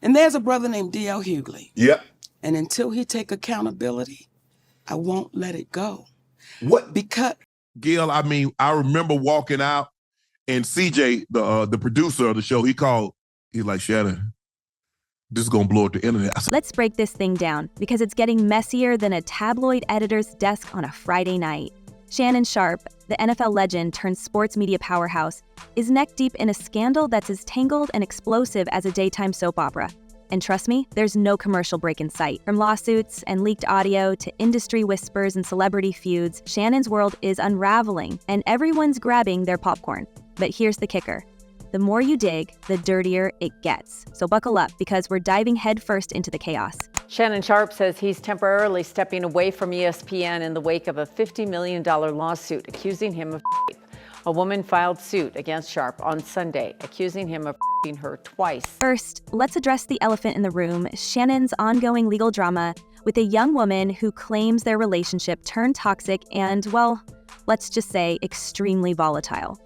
And there's a brother named D.L. Hughley. Yep. And until he take accountability, I won't let it go. What? Because Gil, I mean, I remember walking out and CJ, the producer of the show, he's like, Shannon, this is gonna blow up the internet. Let's break this thing down, because it's getting messier than a tabloid editor's desk on a Friday night. Shannon Sharpe, the NFL legend turned sports media powerhouse, is neck-deep in a scandal that's as tangled and explosive as a daytime soap opera. And trust me, there's no commercial break in sight. From lawsuits and leaked audio to industry whispers and celebrity feuds, Shannon's world is unraveling, and everyone's grabbing their popcorn. But here's the kicker. The more you dig, the dirtier it gets. So buckle up, because we're diving headfirst into the chaos. Shannon Sharpe says he's temporarily stepping away from ESPN in the wake of a $50 million lawsuit accusing him of rape. A woman filed suit against Sharpe on Sunday, accusing him of raping her twice. First, let's address the elephant in the room, Shannon's ongoing legal drama with a young woman who claims their relationship turned toxic and, well, let's just say extremely volatile.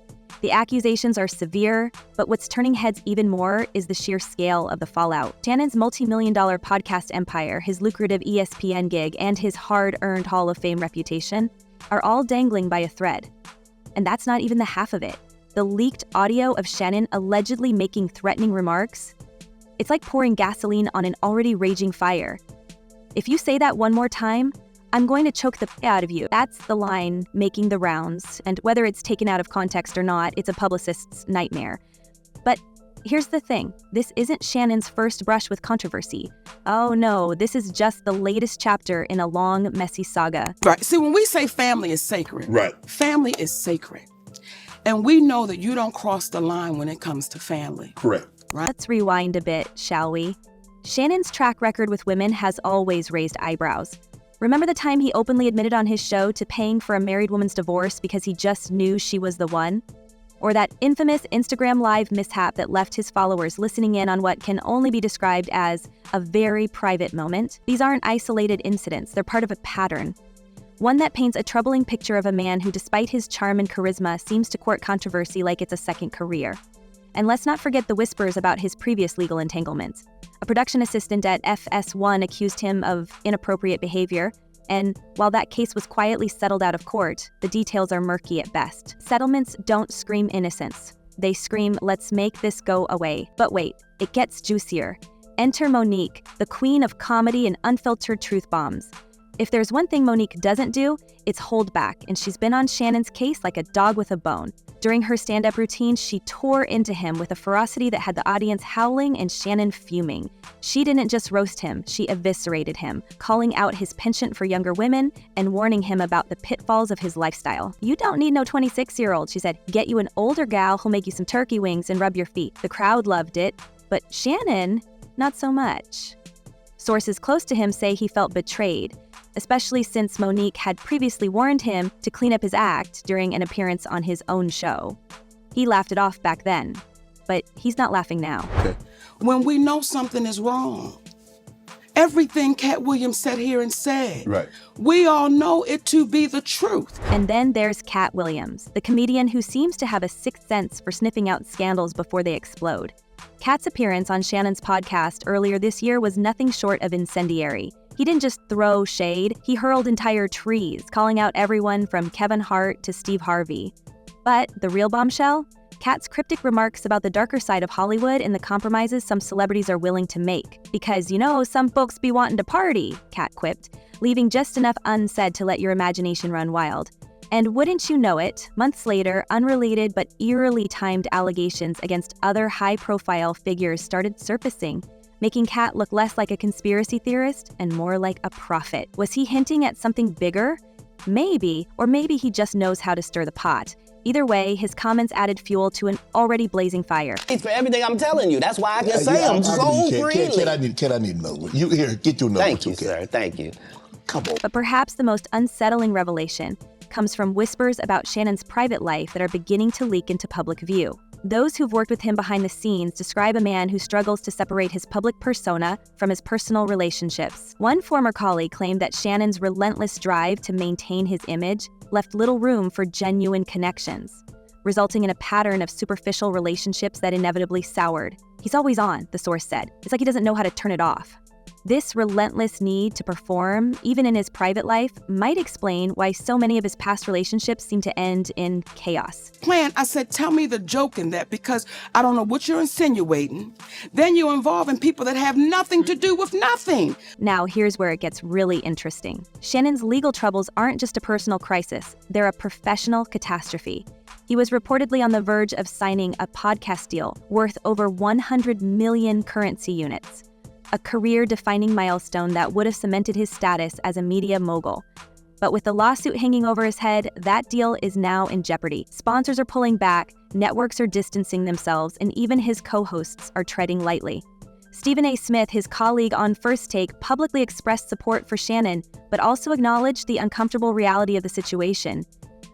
The accusations are severe, but what's turning heads even more is the sheer scale of the fallout. Shannon's multi-million-dollar podcast empire, his lucrative ESPN gig, and his hard-earned Hall of Fame reputation are all dangling by a thread. And that's not even the half of it. The leaked audio of Shannon allegedly making threatening remarks, it's like pouring gasoline on an already raging fire. If you say that one more time, I'm going to choke the out of you. That's the line making the rounds, and whether it's taken out of context or not, it's a publicist's nightmare. But here's the thing. This isn't Shannon's first brush with controversy. Oh no, this is just the latest chapter in a long, messy saga. Right. See, when we say family is sacred, Right. Family is sacred. And we know that you don't cross the line when it comes to family. Correct. Right. Let's rewind a bit, shall we? Shannon's track record with women has always raised eyebrows. Remember the time he openly admitted on his show to paying for a married woman's divorce because he just knew she was the one? Or that infamous Instagram Live mishap that left his followers listening in on what can only be described as a very private moment? These aren't isolated incidents, they're part of a pattern. One that paints a troubling picture of a man who, despite his charm and charisma, seems to court controversy like it's a second career. And let's not forget the whispers about his previous legal entanglements. A production assistant at FS1 accused him of inappropriate behavior, and while that case was quietly settled out of court, the details are murky at best. Settlements don't scream innocence. They scream, let's make this go away. But wait, it gets juicier. Enter MoNique, the queen of comedy and unfiltered truth bombs. If there's one thing MoNique doesn't do, it's hold back, and she's been on Shannon's case like a dog with a bone. During her stand-up routine, she tore into him with a ferocity that had the audience howling and Shannon fuming. She didn't just roast him, she eviscerated him, calling out his penchant for younger women and warning him about the pitfalls of his lifestyle. You don't need no 26-year-old, she said. Get you an older gal who'll make you some turkey wings and rub your feet. The crowd loved it, but Shannon, not so much. Sources close to him say he felt betrayed, especially since MoNique had previously warned him to clean up his act during an appearance on his own show. He laughed it off back then, but he's not laughing now. Okay. When we know something is wrong, everything Katt Williams sat here and said, Right. we all know it to be the truth. And then there's Katt Williams, the comedian who seems to have a sixth sense for sniffing out scandals before they explode. Katt's appearance on Shannon's podcast earlier this year was nothing short of incendiary. He didn't just throw shade, he hurled entire trees, calling out everyone from Kevin Hart to Steve Harvey. But the real bombshell? Katt's cryptic remarks about the darker side of Hollywood and the compromises some celebrities are willing to make. Because, you know, some folks be wanting to party, Katt quipped, leaving just enough unsaid to let your imagination run wild. And wouldn't you know it, months later, unrelated but eerily timed allegations against other high-profile figures started surfacing, making Katt look less like a conspiracy theorist and more like a prophet. Was he hinting at something bigger? Maybe, or maybe he just knows how to stir the pot. Either way, his comments added fuel to an already blazing fire. For everything I'm telling you, that's why I can say them so freely. Kid, I need another one. You here, get your number. Thank you, sir. Thank you. Come on. But perhaps the most unsettling revelation comes from whispers about Shannon's private life that are beginning to leak into public view. Those who've worked with him behind the scenes describe a man who struggles to separate his public persona from his personal relationships. One former colleague claimed that Shannon's relentless drive to maintain his image left little room for genuine connections. resulting in a pattern of superficial relationships that inevitably soured. He's always on, the source said. It's like he doesn't know how to turn it off. This relentless need to perform, even in his private life, might explain why so many of his past relationships seem to end in chaos. I said, tell me the joke in that, because I don't know what you're insinuating. Then you're involving people that have nothing to do with nothing. Now, here's where it gets really interesting. Shannon's legal troubles aren't just a personal crisis, they're a professional catastrophe. He was reportedly on the verge of signing a podcast deal worth over 100 million currency units. A career-defining milestone that would have cemented his status as a media mogul. But with the lawsuit hanging over his head, that deal is now in jeopardy. Sponsors are pulling back, networks are distancing themselves, and even his co-hosts are treading lightly. Stephen A. Smith, his colleague on First Take, publicly expressed support for Shannon, but also acknowledged the uncomfortable reality of the situation.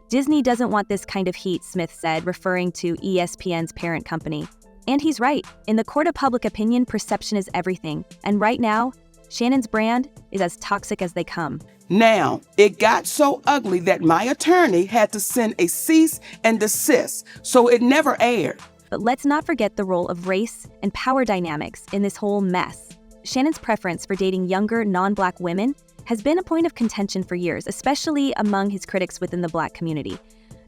Disney doesn't want this kind of heat, Smith said, referring to ESPN's parent company. And he's right. In the court of public opinion, perception is everything. And right now, Shannon's brand is as toxic as they come. Now, it got so ugly that my attorney had to send a cease and desist, so it never aired. But let's not forget the role of race and power dynamics in this whole mess. Shannon's preference for dating younger, non-Black women has been a point of contention for years, especially among his critics within the Black community.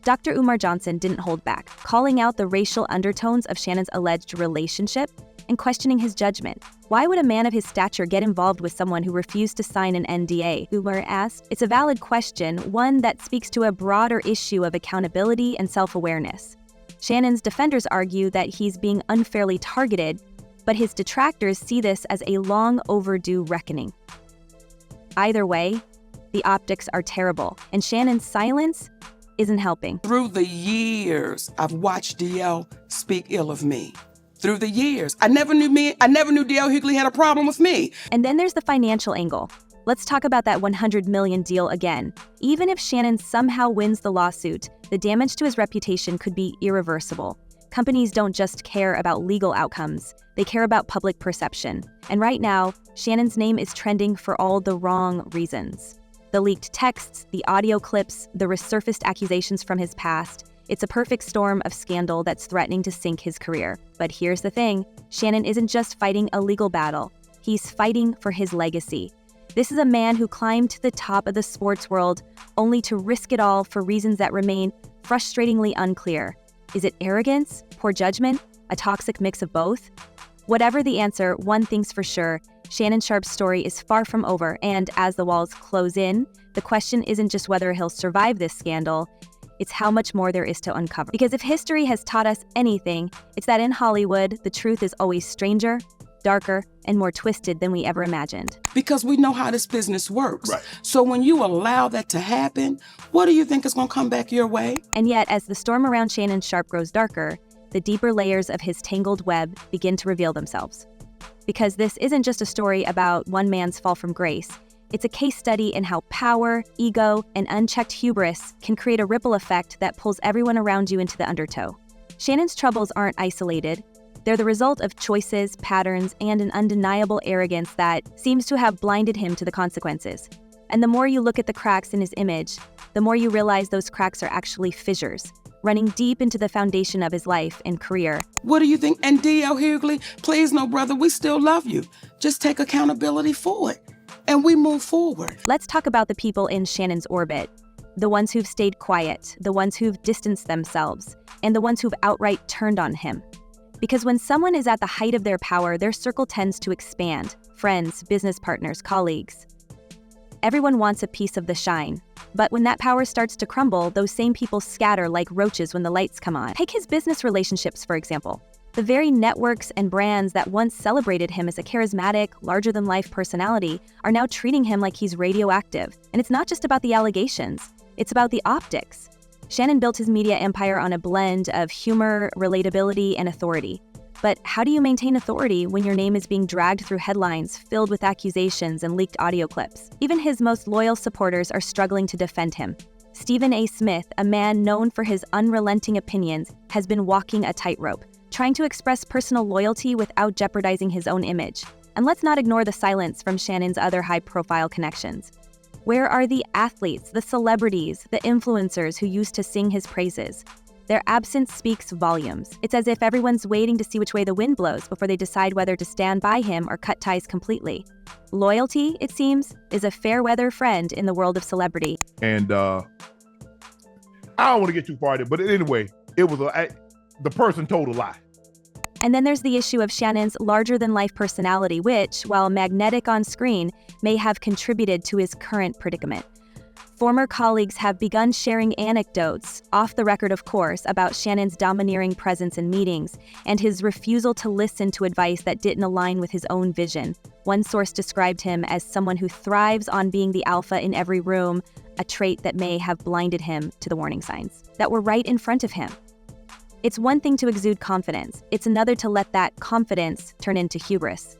Dr. Umar Johnson didn't hold back, calling out the racial undertones of Shannon's alleged relationship and questioning his judgment. Why would a man of his stature get involved with someone who refused to sign an NDA? Umar asked. It's a valid question, one that speaks to a broader issue of accountability and self-awareness. Shannon's defenders argue that he's being unfairly targeted, but his detractors see this as a long overdue reckoning. Either way, the optics are terrible, and Shannon's silence isn't helping. Through the years, I've watched DL speak ill of me. Through the years, I never knew DL Hughley had a problem with me. And then there's the financial angle. Let's talk about that 100 million deal again. Even if Shannon somehow wins the lawsuit, the damage to his reputation could be irreversible. Companies don't just care about legal outcomes, they care about public perception. And right now, Shannon's name is trending for all the wrong reasons. The leaked texts, the audio clips, the resurfaced accusations from his past. It's a perfect storm of scandal that's threatening to sink his career. But here's the thing, Shannon isn't just fighting a legal battle. He's fighting for his legacy. This is a man who climbed to the top of the sports world only to risk it all for reasons that remain frustratingly unclear. Is it arrogance, poor judgment, a toxic mix of both? Whatever the answer, one thing's for sure, Shannon Sharpe's story is far from over, and as the walls close in, the question isn't just whether he'll survive this scandal, it's how much more there is to uncover. Because if history has taught us anything, it's that in Hollywood, the truth is always stranger, darker, and more twisted than we ever imagined. Because we know how this business works. Right. So when you allow that to happen, what do you think is going to come back your way? And yet, as the storm around Shannon Sharpe grows darker, the deeper layers of his tangled web begin to reveal themselves. Because this isn't just a story about one man's fall from grace. It's a case study in how power, ego, and unchecked hubris can create a ripple effect that pulls everyone around you into the undertow. Shannon's troubles aren't isolated. They're the result of choices, patterns, and an undeniable arrogance that seems to have blinded him to the consequences. And the more you look at the cracks in his image, the more you realize those cracks are actually fissures, running deep into the foundation of his life and career. What do you think? And DL Hughley, please, no, brother, we still love you. Just take accountability for it, and we move forward. Let's talk about the people in Shannon's orbit. The ones who've stayed quiet, the ones who've distanced themselves, and the ones who've outright turned on him. Because when someone is at the height of their power, their circle tends to expand. Friends, business partners, colleagues. Everyone wants a piece of the shine. But when that power starts to crumble, those same people scatter like roaches when the lights come on. Take his business relationships, for example. The very networks and brands that once celebrated him as a charismatic, larger-than-life personality are now treating him like he's radioactive. And it's not just about the allegations, it's about the optics. Shannon built his media empire on a blend of humor, relatability, and authority. But how do you maintain authority when your name is being dragged through headlines filled with accusations and leaked audio clips? Even his most loyal supporters are struggling to defend him. Stephen A. Smith, a man known for his unrelenting opinions, has been walking a tightrope, trying to express personal loyalty without jeopardizing his own image. And let's not ignore the silence from Shannon's other high-profile connections. Where are the athletes, the celebrities, the influencers who used to sing his praises? Their absence speaks volumes. It's as if everyone's waiting to see which way the wind blows before they decide whether to stand by him or cut ties completely. Loyalty, it seems, is a fair-weather friend in the world of celebrity. And I don't want to get too far into it, but anyway, it was the person told a lie. And then there's the issue of Shannon's larger-than-life personality, which, while magnetic on screen, may have contributed to his current predicament. Former colleagues have begun sharing anecdotes, off the record of course, about Shannon's domineering presence in meetings and his refusal to listen to advice that didn't align with his own vision. One source described him as someone who thrives on being the alpha in every room, a trait that may have blinded him to the warning signs that were right in front of him. It's one thing to exude confidence, it's another to let that confidence turn into hubris.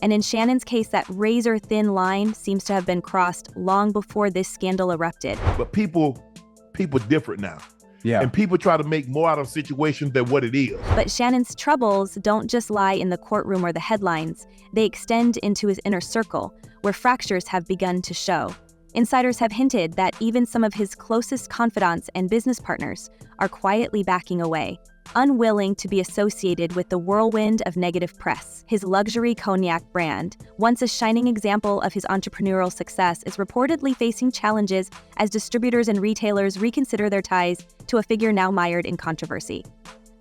And in Shannon's case, that razor-thin line seems to have been crossed long before this scandal erupted. But people different now. Yeah. And people try to make more out of situations than what it is. But Shannon's troubles don't just lie in the courtroom or the headlines. They extend into his inner circle, where fractures have begun to show. Insiders have hinted that even some of his closest confidants and business partners are quietly backing away, unwilling to be associated with the whirlwind of negative press. His luxury cognac brand, once a shining example of his entrepreneurial success, is reportedly facing challenges as distributors and retailers reconsider their ties to a figure now mired in controversy.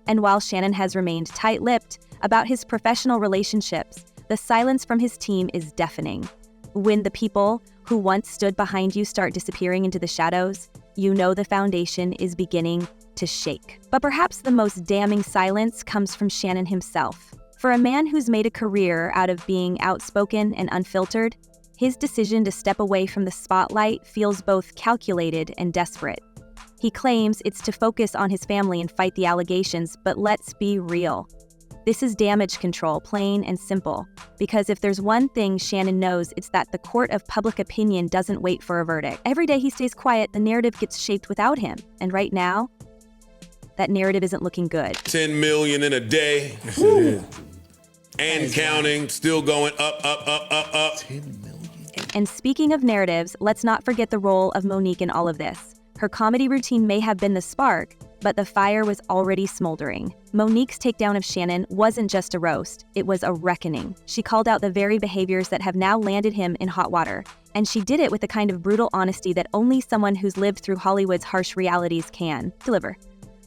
And while Shannon has remained tight-lipped about his professional relationships, the silence from his team is deafening. When the people who once stood behind you start disappearing into the shadows, you know the foundation is beginning to shake. But perhaps the most damning silence comes from Shannon himself. For a man who's made a career out of being outspoken and unfiltered, his decision to step away from the spotlight feels both calculated and desperate. He claims it's to focus on his family and fight the allegations, but let's be real. This is damage control, plain and simple. Because if there's one thing Shannon knows, it's that the court of public opinion doesn't wait for a verdict. Every day he stays quiet, the narrative gets shaped without him. And right now, that narrative isn't looking good. 10 million in a day. And counting, still going up. 10 million. And speaking of narratives, let's not forget the role of MoNique in all of this. Her comedy routine may have been the spark, but the fire was already smoldering. MoNique's takedown of Shannon wasn't just a roast, it was a reckoning. She called out the very behaviors that have now landed him in hot water. And she did it with the kind of brutal honesty that only someone who's lived through Hollywood's harsh realities can deliver.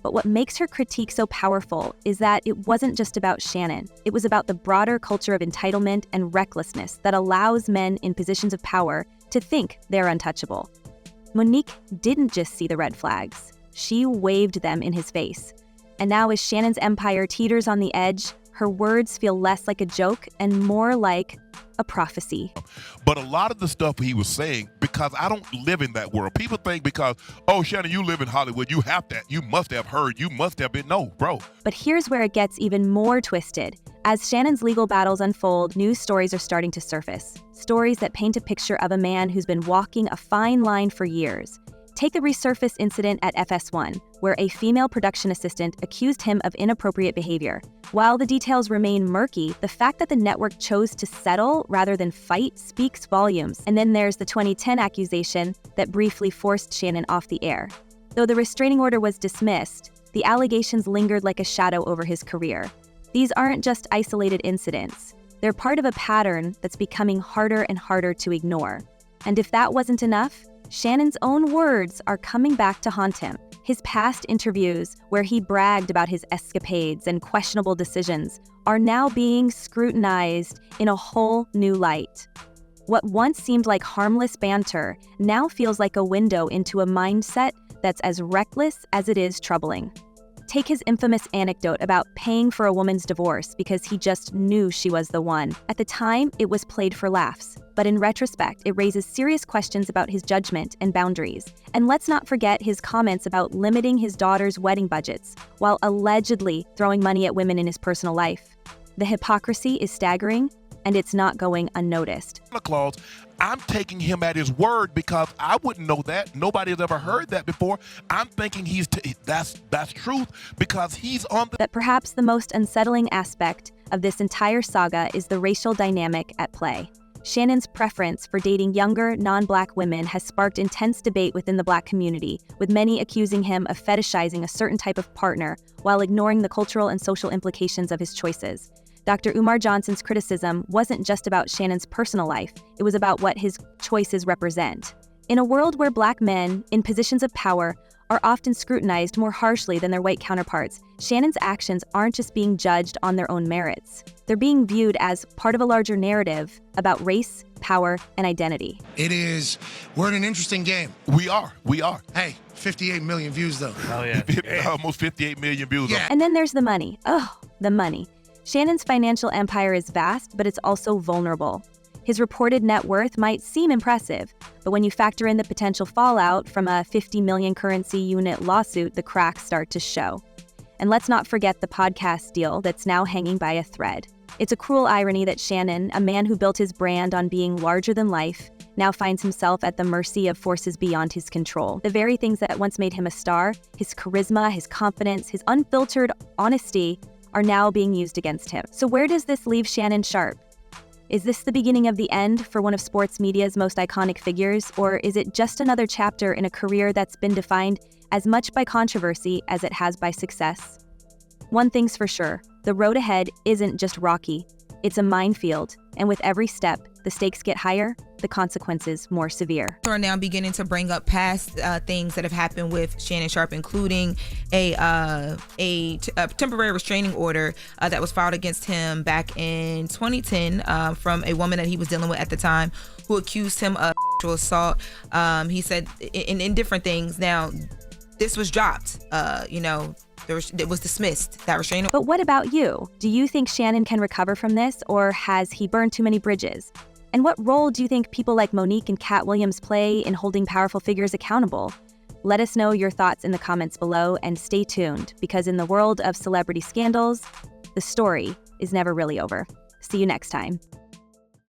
But what makes her critique so powerful is that it wasn't just about Shannon. It was about the broader culture of entitlement and recklessness that allows men in positions of power to think they're untouchable. MoNique didn't just see the red flags. She waved them in his face. And now as Shannon's empire teeters on the edge, her words feel less like a joke and more like a prophecy. But a lot of the stuff he was saying, because I don't live in that world, people think because, oh, Shannon, you live in Hollywood, you have that, you must have heard, you must have been, no, bro. But here's where it gets even more twisted. As Shannon's legal battles unfold, news stories are starting to surface. Stories that paint a picture of a man who's been walking a fine line for years. Take the resurfaced incident at FS1, where a female production assistant accused him of inappropriate behavior. While the details remain murky, the fact that the network chose to settle rather than fight speaks volumes. And then there's the 2010 accusation that briefly forced Shannon off the air. Though the restraining order was dismissed, the allegations lingered like a shadow over his career. These aren't just isolated incidents. They're part of a pattern that's becoming harder and harder to ignore. And if that wasn't enough, Shannon's own words are coming back to haunt him. His past interviews, where he bragged about his escapades and questionable decisions, are now being scrutinized in a whole new light. What once seemed like harmless banter now feels like a window into a mindset that's as reckless as it is troubling. Take his infamous anecdote about paying for a woman's divorce because he just knew she was the one. At the time, it was played for laughs. But in retrospect, it raises serious questions about his judgment and boundaries. And let's not forget his comments about limiting his daughter's wedding budgets, while allegedly throwing money at women in his personal life. The hypocrisy is staggering, and it's not going unnoticed. Claus, I'm taking him at his word because I wouldn't know that. Nobody has ever heard that before. I'm thinking that's truth because he's on the... But perhaps the most unsettling aspect of this entire saga is the racial dynamic at play. Shannon's preference for dating younger, non-Black women has sparked intense debate within the Black community, with many accusing him of fetishizing a certain type of partner while ignoring the cultural and social implications of his choices. Dr. Umar Johnson's criticism wasn't just about Shannon's personal life, it was about what his choices represent. In a world where Black men, in positions of power, are often scrutinized more harshly than their white counterparts, Shannon's actions aren't just being judged on their own merits. They're being viewed as part of a larger narrative about race, power, and identity. We're in an interesting game. We are. Hey, 58 million views though. Oh yeah. Almost 58 million views. Yeah. And then there's the money. Oh, the money. Shannon's financial empire is vast, but it's also vulnerable. His reported net worth might seem impressive, but when you factor in the potential fallout from a 50 million currency unit lawsuit, the cracks start to show. And let's not forget the podcast deal that's now hanging by a thread. It's a cruel irony that Shannon, a man who built his brand on being larger than life, now finds himself at the mercy of forces beyond his control. The very things that once made him a star, his charisma, his confidence, his unfiltered honesty, are now being used against him. So where does this leave Shannon Sharpe? Is this the beginning of the end for one of sports media's most iconic figures, or is it just another chapter in a career that's been defined as much by controversy as it has by success? One thing's for sure, the road ahead isn't just rocky, it's a minefield, and with every step, the stakes get higher, the consequences more severe. Are now beginning to bring up past things that have happened with Shannon Sharpe, including a temporary restraining order that was filed against him back in 2010 from a woman that he was dealing with at the time, who accused him of sexual assault. He said in different things. Now, this was dropped. It was dismissed, that restraining. But what about you? Do you think Shannon can recover from this, or has he burned too many bridges? And what role do you think people like MoNiques and Katt Williams play in holding powerful figures accountable? Let us know your thoughts in the comments below, and stay tuned, because in the world of celebrity scandals, the story is never really over. See you next time.